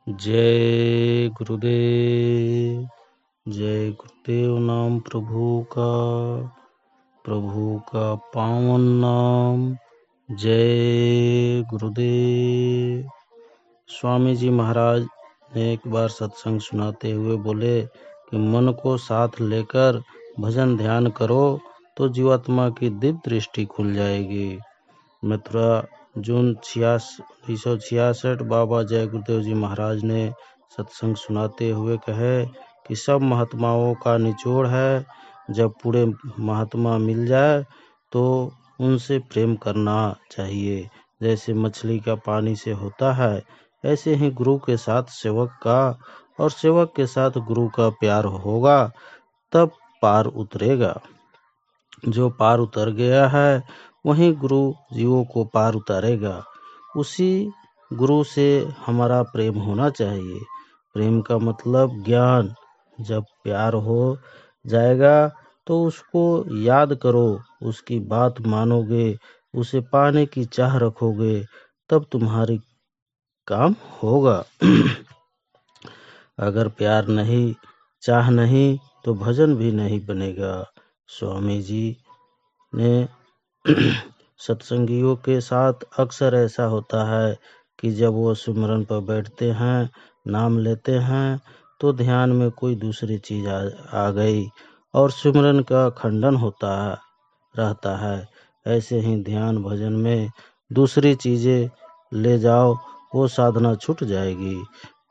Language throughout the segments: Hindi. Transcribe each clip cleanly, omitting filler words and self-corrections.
जय गुरुदेव। जय गुरुदेव नाम प्रभु का पावन नाम। जय गुरुदेव। स्वामी जी महाराज ने एक बार सत्संग सुनाते हुए बोले कि मन को साथ लेकर भजन ध्यान करो तो जीवात्मा की दिव्य दृष्टि खुल जाएगी। मथुरा जून 1966 बाबा जय गुरुदेव जी महाराज ने सत्संग सुनाते हुए कहे कि सब महात्माओं का निचोड़ है, जब पूरे महात्मा मिल जाए तो उनसे प्रेम करना चाहिए। जैसे मछली का पानी से होता है, ऐसे ही गुरु के साथ सेवक का और सेवक के साथ गुरु का प्यार होगा, तब पार उतरेगा। जो पार उतर गया है वहीं गुरु जीवों को पार उतारेगा। उसी गुरु से हमारा प्रेम होना चाहिए। प्रेम का मतलब ज्ञान। जब प्यार हो जाएगा तो उसको याद करो, उसकी बात मानोगे, उसे पाने की चाह रखोगे, तब तुम्हारी काम होगा। अगर प्यार नहीं, चाह नहीं, तो भजन भी नहीं बनेगा। स्वामी जी ने सत्संगियों के साथ अक्सर ऐसा होता है कि जब वो सिमरन पर बैठते हैं, नाम लेते हैं, तो ध्यान में कोई दूसरी चीज आ गई और सिमरन का खंडन होता रहता है। ऐसे ही ध्यान भजन में दूसरी चीजें ले जाओ, वो साधना छूट जाएगी।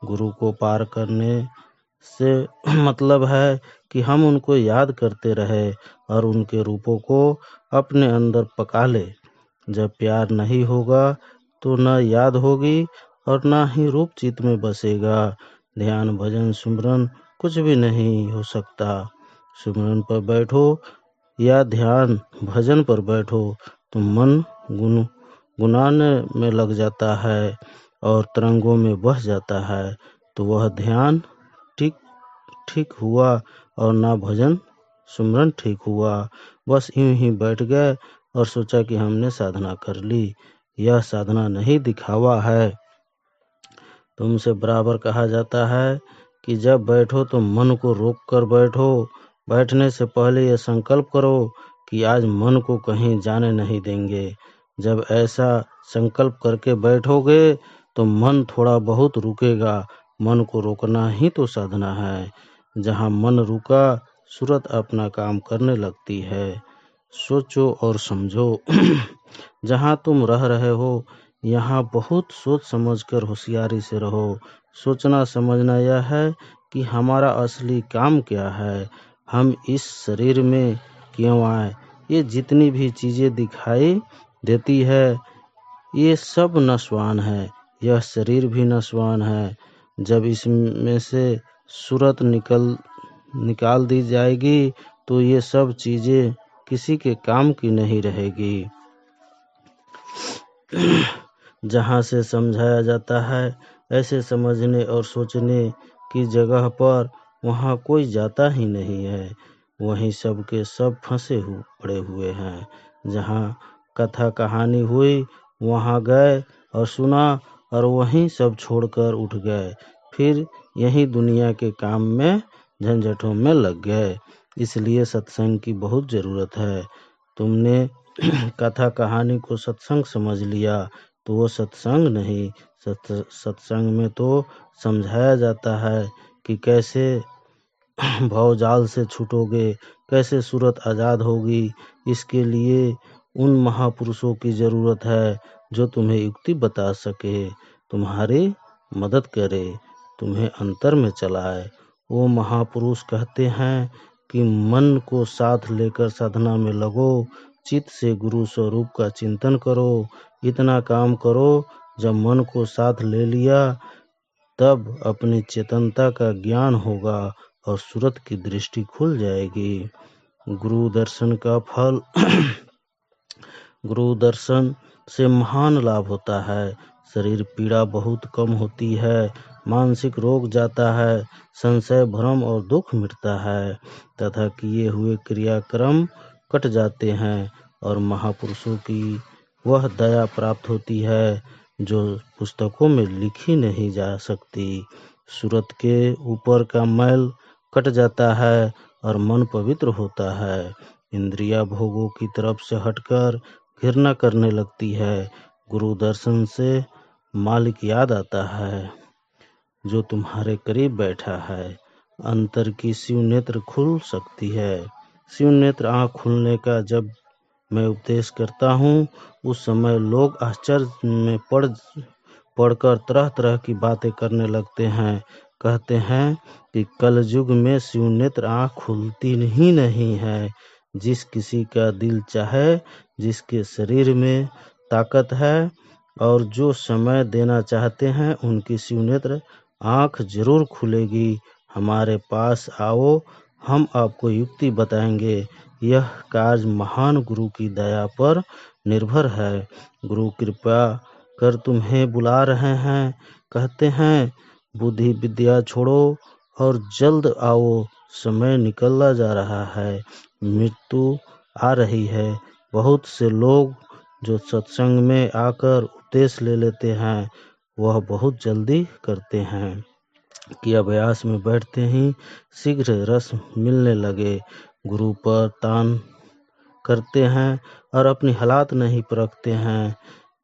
गुरु को पार करने से मतलब है कि हम उनको याद करते रहे और उनके रूपों को अपने अंदर पका ले। जब प्यार नहीं होगा तो न याद होगी और न ही रूप चित्त में बसेगा। ध्यान भजन सुमरन कुछ भी नहीं हो सकता। सुमरन पर बैठो या ध्यान भजन पर बैठो तो मन गुनगुनाने में लग जाता है और तरंगों में बह जाता है, तो वह ध्यान ठीक हुआ और ना भजन सुमरन ठीक हुआ। बस यूं ही बैठ गए और सोचा कि हमने साधना कर ली। यह साधना नहीं, दिखावा है। तुमसे बराबर कहा जाता है कि जब बैठो तो मन को रोक कर बैठो। बैठने से पहले यह संकल्प करो कि आज मन को कहीं जाने नहीं देंगे। जब ऐसा संकल्प करके बैठोगे तो मन थोड़ा बहुत रुकेगा। मन को रोकना ही तो साधना है। जहाँ मन रुका, सूरत अपना काम करने लगती है। सोचो और समझो। जहाँ तुम रह रहे हो यहाँ बहुत सोच समझकर होशियारी से रहो। सोचना समझना यह है कि हमारा असली काम क्या है, हम इस शरीर में क्यों आए। ये जितनी भी चीजें दिखाई देती है ये सब नश्वान है। यह शरीर भी नश्वान है। जब इसमें से सूरत निकाल दी जाएगी तो ये सब चीजें किसी के काम की नहीं रहेगी। जहाँ से समझाया जाता है ऐसे समझने और सोचने की जगह पर वहाँ कोई जाता ही नहीं है। वहीं सब के सब फंसे पड़े हुए हैं। जहाँ कथा कहानी हुई वहाँ गए और सुना और वहीं सब छोड़कर उठ गए। फिर यही दुनिया के काम में झंझटों में लग गए। इसलिए सत्संग की बहुत जरूरत है। तुमने कथा कहानी को सत्संग समझ लिया तो वो सत्संग नहीं। सत्संग में तो समझाया जाता है कि कैसे भवजाल से छूटोगे, कैसे सूरत आज़ाद होगी। इसके लिए उन महापुरुषों की जरूरत है जो तुम्हें युक्ति बता सके, तुम्हारी मदद करे, तुम्हें अंतर में चलाए। वो महापुरुष कहते हैं कि मन को साथ लेकर साधना में लगो, चित्त से गुरु स्वरूप का चिंतन करो। इतना काम करो, जब मन को साथ ले लिया तब अपनी चेतनता का ज्ञान होगा और सूरत की दृष्टि खुल जाएगी। गुरु दर्शन का फल गुरु दर्शन से महान लाभ होता है। शरीर पीड़ा बहुत कम होती है, मानसिक रोग जाता है, संशय भ्रम और दुख मिटता है तथा किए हुए क्रियाक्रम कट जाते हैं और महापुरुषों की वह दया प्राप्त होती है जो पुस्तकों में लिखी नहीं जा सकती। सूरत के ऊपर का मैल कट जाता है और मन पवित्र होता है। इंद्रिया भोगों की तरफ से हटकर घृणा करने लगती है। गुरु दर्शन से मालिक याद आता है जो तुम्हारे करीब बैठा है। अंतर की शिव नेत्र खुल सकती है। शिव नेत्र आँख खुलने का जब मैं उपदेश करता हूँ, उस समय लोग आश्चर्य में पढ़कर तरह तरह की बातें करने लगते हैं। कहते हैं कि कल युग में शिव नेत्र आँख खुलती ही नहीं है। जिस किसी का दिल चाहे, जिसके शरीर में ताकत है और जो समय देना चाहते हैं, उनकी शिव नेत्र आँख जरूर खुलेगी। हमारे पास आओ, हम आपको युक्ति बताएंगे। यह कार्य महान गुरु की दया पर निर्भर है। गुरु कृपा कर तुम्हें बुला रहे हैं। कहते हैं बुद्धि विद्या छोड़ो और जल्द आओ, समय निकलता जा रहा है, मृत्यु आ रही है। बहुत से लोग जो सत्संग में आकर उपदेश ले लेते हैं, वह बहुत जल्दी करते हैं कि अभ्यास में बैठते ही शीघ्र रस मिलने लगे। गुरु पर तान करते हैं और अपनी हालात नहीं परखते हैं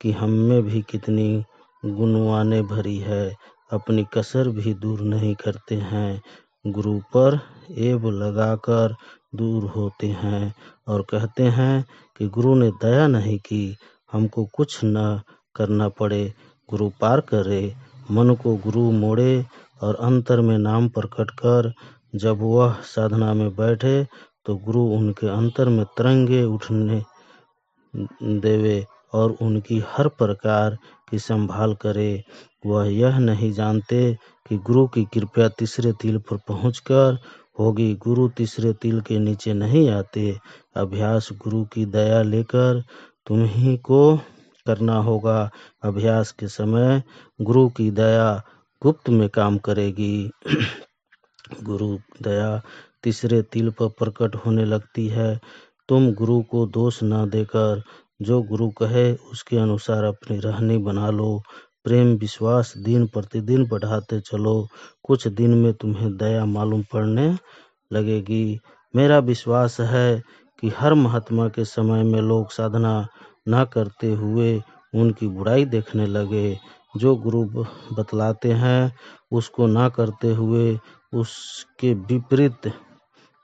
कि हम में भी कितनी गुणवाने भरी है। अपनी कसर भी दूर नहीं करते हैं। गुरु पर एब लगाकर दूर होते हैं और कहते हैं कि गुरु ने दया नहीं की, हमको कुछ न करना पड़े, गुरु पार करे। मन को गुरु मोड़े और अंतर में नाम प्रकट कर जब वह साधना में बैठे तो गुरु उनके अंतर में तरंगे उठने देवे और उनकी हर प्रकार की संभाल करे। वह यह नहीं जानते कि गुरु की कृपा तीसरे तिल पर पहुंचकर होगी। गुरु तीसरे तिल के नीचे नहीं आते। अभ्यास गुरु की दया लेकर तुम्ही को करना होगा। अभ्यास के समय गुरु की दया गुप्त में काम करेगी। गुरु दया तीसरे तिल पर प्रकट होने लगती है। तुम गुरु को दोष न देकर जो गुरु कहे उसके अनुसार अपनी रहनी बना लो। प्रेम विश्वास दिन प्रतिदिन बढ़ाते चलो। कुछ दिन में तुम्हें दया मालूम पड़ने लगेगी। मेरा विश्वास है कि हर महात्मा के समय में लोग साधना न करते हुए उनकी बुराई देखने लगे। जो गुरु बतलाते हैं उसको ना करते हुए उसके विपरीत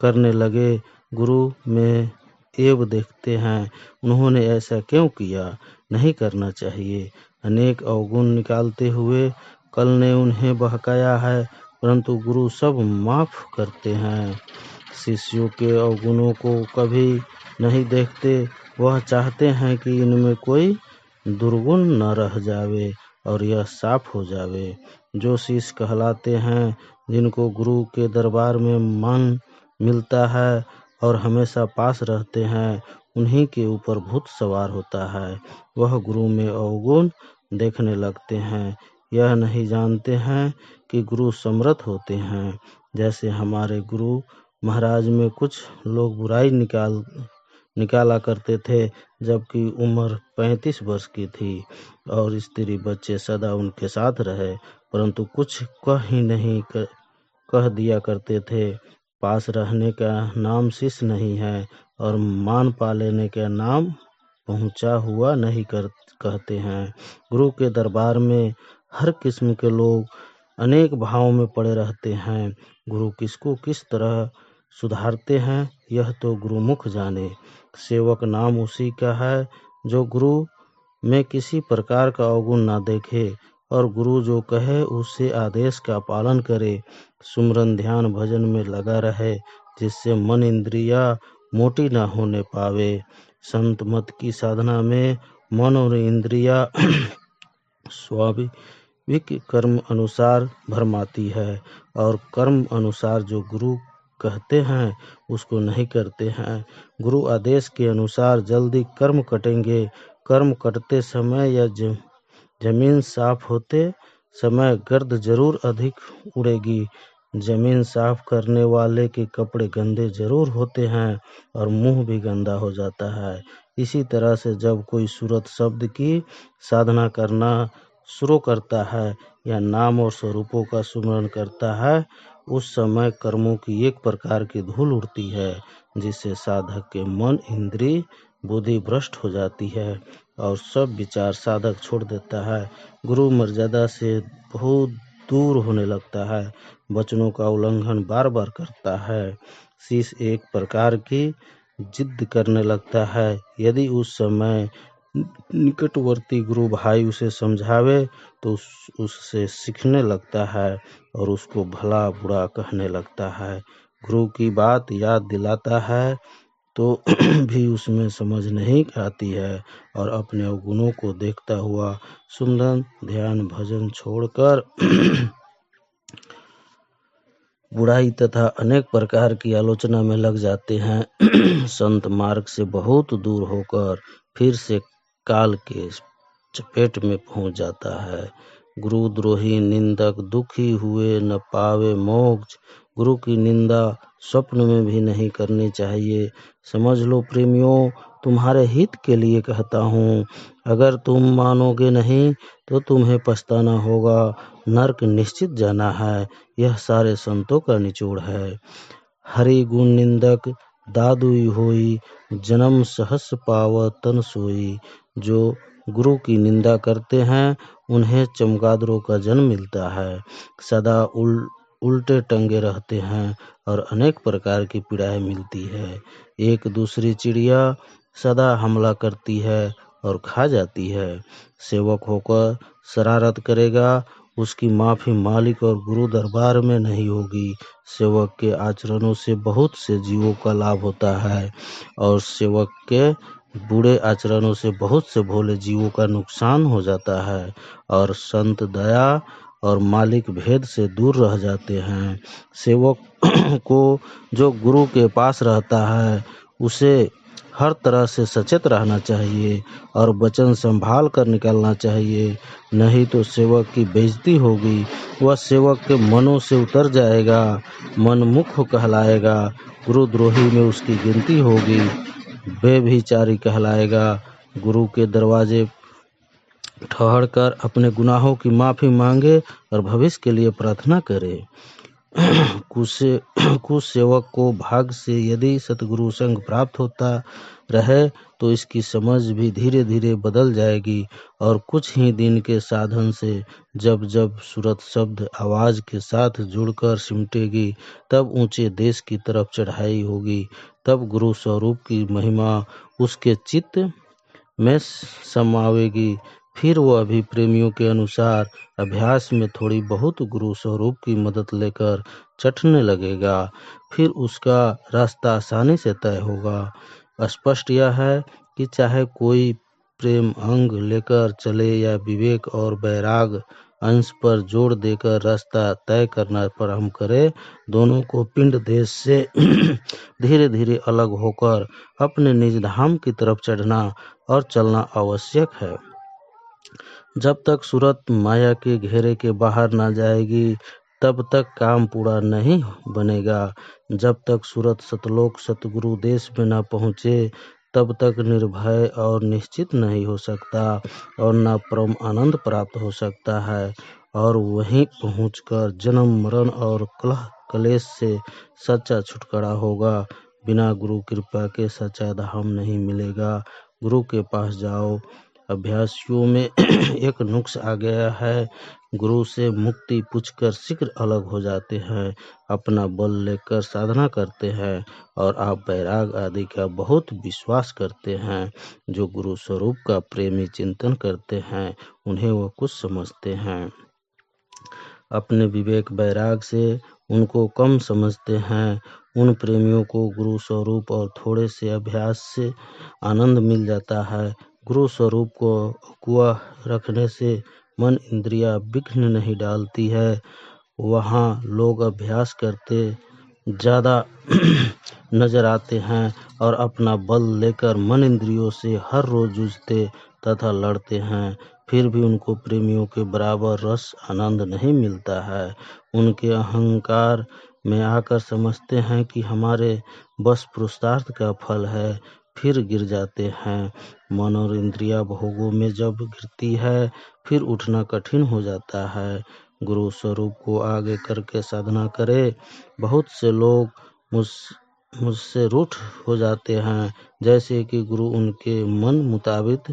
करने लगे। गुरु में एव देखते हैं, उन्होंने ऐसा क्यों किया, नहीं करना चाहिए। अनेक अवगुण निकालते हुए कल ने उन्हें बहकाया है, परंतु गुरु सब माफ करते हैं। शिष्यों के अवगुणों को कभी नहीं देखते। वह चाहते हैं कि इनमें कोई दुर्गुण न रह जावे और यह साफ हो जावे। जो शिष्य कहलाते हैं, जिनको गुरु के दरबार में मान मिलता है और हमेशा पास रहते हैं, उन्हीं के ऊपर भूत सवार होता है। वह गुरु में अवगुण देखने लगते हैं। यह नहीं जानते हैं कि गुरु समर्थ होते हैं। जैसे हमारे गुरु महाराज में कुछ लोग बुराई निकाला करते थे, जबकि उम्र 35 वर्ष की थी और स्त्री बच्चे सदा उनके साथ रहे, परंतु कुछ कह दिया करते थे। पास रहने का नाम शिष्य नहीं है और मान पा लेने का नाम पहुंचा हुआ नहीं कहते हैं। गुरु के दरबार में हर किस्म के लोग अनेक भावों में पड़े रहते हैं। गुरु किसको किस तरह सुधारते हैं, यह तो गुरुमुख जाने। सेवक नाम उसी का है जो गुरु में किसी प्रकार का अवगुण ना देखे और गुरु जो कहे उससे आदेश का पालन करे। सुमरन ध्यान भजन में लगा रहे, जिससे मन इंद्रिया मोटी ना होने पावे। संत मत की साधना में मन और इंद्रिया स्वाभाविक कर्म अनुसार भरमाती है और कर्म अनुसार जो गुरु कहते हैं उसको नहीं करते हैं। गुरु आदेश के अनुसार जल्दी कर्म कटेंगे। कर्म कटते समय या जमीन साफ होते समय गर्द जरूर अधिक उड़ेगी। जमीन साफ करने वाले के कपड़े गंदे जरूर होते हैं और मुंह भी गंदा हो जाता है। इसी तरह से जब कोई सूरत शब्द की साधना करना शुरू करता है या नाम और स्वरूपों का सुमरण करता है, उस समय कर्मों की एक प्रकार की धूल उड़ती है, जिससे साधक के मन, इंद्रिय, बुद्धि भ्रष्ट हो जाती है और सब विचार साधक छोड़ देता है। गुरु मर्यादा से बहुत दूर होने लगता है, वचनों का उल्लंघन बार बार करता है। शिष्य एक प्रकार की जिद करने लगता है। यदि उस समय निकटवर्ती गुरु भाई उसे समझावे तो उससे सीखने लगता है और उसको भला बुरा कहने लगता है। गुरु की बात याद दिलाता है तो भी उसमें समझ नहीं आती है और अपने अवगुणों को देखता हुआ सुमरन, ध्यान, भजन छोड़कर बुराई तथा अनेक प्रकार की आलोचना में लग जाते हैं। संत मार्ग से बहुत दूर होकर फिर से काल के चपेट में पहुंच जाता है। गुरुद्रोही निंदक दुखी हुए न पावे मोक्ष। गुरु की निंदा स्वप्न में भी नहीं करनी चाहिए। समझ लो प्रेमियों, तुम्हारे हित के लिए कहता हूँ। अगर तुम मानोगे नहीं तो तुम्हें पछताना होगा। नरक निश्चित जाना है। यह सारे संतों का निचोड़ है। हरि गुण निंदक दादुई होई, जन्म सहस पाव तन सोई। जो गुरु की निंदा करते हैं उन्हें चमगादड़ों का जन्म मिलता है, सदा उल्टे टंगे रहते हैं और अनेक प्रकार की पीड़ाएं मिलती है। एक दूसरी चिड़िया सदा हमला करती है और खा जाती है। सेवक होकर शरारत करेगा, उसकी माफी मालिक और गुरु दरबार में नहीं होगी। सेवक के आचरणों से बहुत से जीवों का लाभ होता है और सेवक के बुरे आचरणों से बहुत से भोले जीवों का नुकसान हो जाता है और संत दया और मालिक भेद से दूर रह जाते हैं। सेवक को जो गुरु के पास रहता है उसे हर तरह से सचेत रहना चाहिए और वचन संभाल कर निकलना चाहिए, नहीं तो सेवक की बेइज्जती होगी। वह सेवक के मनों से उतर जाएगा, मनमुख कहलाएगा। गुरुद्रोही में उसकी गिनती होगी, बेभिचारी कहलाएगा। गुरु के दरवाजे ठहर कर अपने गुनाहों की माफी मांगे और भविष्य के लिए प्रार्थना करे। कुछ सेवक को भाग से यदि सतगुरु संग प्राप्त होता रहे तो इसकी समझ भी धीरे धीरे बदल जाएगी और कुछ ही दिन के साधन से जब जब सूरत शब्द आवाज के साथ जुड़कर सिमटेगी, तब ऊंचे देश की तरफ चढ़ाई होगी। तब गुरु स्वरूप की महिमा उसके चित्त में समावेगी। फिर वह भी प्रेमियों के अनुसार अभ्यास में थोड़ी बहुत गुरु स्वरूप की मदद लेकर चढ़ने लगेगा। फिर उसका रास्ता आसानी से तय होगा। स्पष्ट यह है कि चाहे कोई प्रेम अंग लेकर चले या विवेक और वैराग अंश पर जोर देकर रास्ता तय करना प्रारंभ करे, दोनों को पिंड देश से धीरे धीरे अलग होकर अपने निज धाम की तरफ चढ़ना और चलना आवश्यक है। जब तक सूरत माया के घेरे के बाहर ना जाएगी तब तक काम पूरा नहीं बनेगा। जब तक सूरत सतलोक सतगुरु देश में ना पहुँचे तब तक निर्भय और निश्चित नहीं हो सकता और ना परम आनंद प्राप्त हो सकता है। और वहीं पहुंचकर जन्म मरण और कलेश से सच्चा छुटकारा होगा। बिना गुरु कृपा के सच्चा धाम नहीं मिलेगा। गुरु के पास जाओ। अभ्यासियों में एक नुक्स आ गया है। गुरु से मुक्ति पूछकर शीघ्र अलग हो जाते हैं, अपना बल लेकर साधना करते हैं और आप वैराग आदि का बहुत विश्वास करते हैं। जो गुरु स्वरूप का प्रेमी चिंतन करते हैं उन्हें वह कुछ समझते हैं। अपने विवेक वैराग से उनको कम समझते हैं। उन प्रेमियों को गुरु स्वरूप और थोड़े से अभ्यास से आनंद मिल जाता है। गुरु स्वरूप को अकुआ रखने से मन इंद्रिया विघ्न नहीं डालती है। वहाँ लोग अभ्यास करते ज़्यादा नजर आते हैं और अपना बल लेकर मन इंद्रियों से हर रोज जूझते तथा लड़ते हैं, फिर भी उनको प्रेमियों के बराबर रस आनंद नहीं मिलता है। उनके अहंकार में आकर समझते हैं कि हमारे बस पुरुषार्थ का फल है, फिर गिर जाते हैं। मन और इंद्रिया भोगों में जब गिरती है फिर उठना कठिन हो जाता है। गुरु स्वरूप को आगे करके साधना करे। बहुत से लोग मुझसे रूठ हो जाते हैं, जैसे कि गुरु उनके मन मुताबिक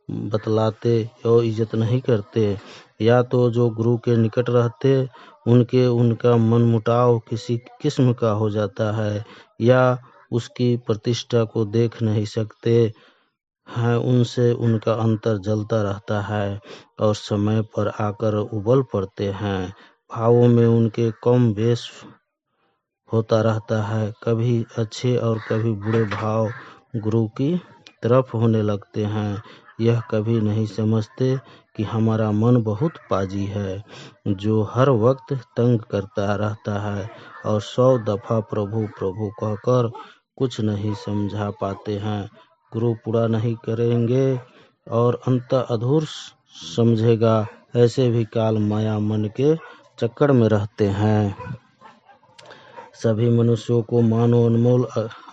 बतलाते और इज्जत नहीं करते, या तो जो गुरु के निकट रहते उनका मन मुटाव किसी किस्म का हो जाता है, या उसकी प्रतिष्ठा को देख नहीं सकते हैं, उनसे उनका अंतर जलता रहता है और समय पर आकर उबल पड़ते हैं। भावों में उनके कम बेश होता रहता है, कभी अच्छे और कभी बुरे भाव गुरु की तरफ होने लगते हैं। यह कभी नहीं समझते कि हमारा मन बहुत पाजी है, जो हर वक्त तंग करता रहता है और 100 दफा प्रभु प्रभु कहकर कुछ नहीं समझा पाते हैं। गुरु पूरा नहीं करेंगे और अंत अधूर समझेगा। ऐसे भी काल माया मन के चक्कर में रहते हैं। सभी मनुष्यों को मानो अनमोल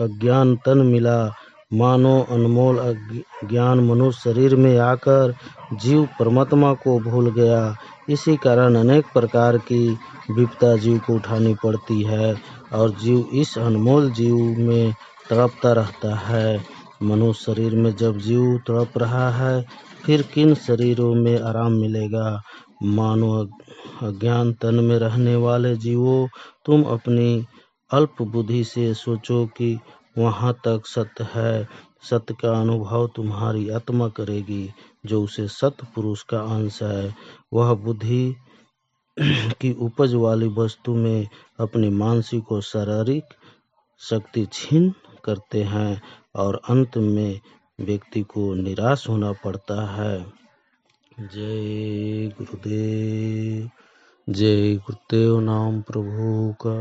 अज्ञान तन मिला, मानो अनमोल ज्ञान मनुष्य शरीर में आकर जीव परमात्मा को भूल गया। इसी कारण अनेक प्रकार की विपदा जीव को उठानी पड़ती है और जीव इस अनमोल जीव में तड़पता रहता है। मनुष्य शरीर में जब जीव तड़प रहा है, फिर किन शरीरों में आराम मिलेगा। मानो अज्ञान तन में रहने वाले जीवों, तुम अपनी अल्प बुद्धि से सोचो कि वहाँ तक सत्य है। सत्य का अनुभव तुम्हारी आत्मा करेगी, जो उसे सत्य पुरुष का अंश है। वह बुद्धि की उपज वाली वस्तु में अपनी मानसिक और शारीरिक शक्ति छीन करते हैं और अंत में व्यक्ति को निराश होना पड़ता है। जय गुरुदेव। जय गुरुदेव नाम प्रभु का।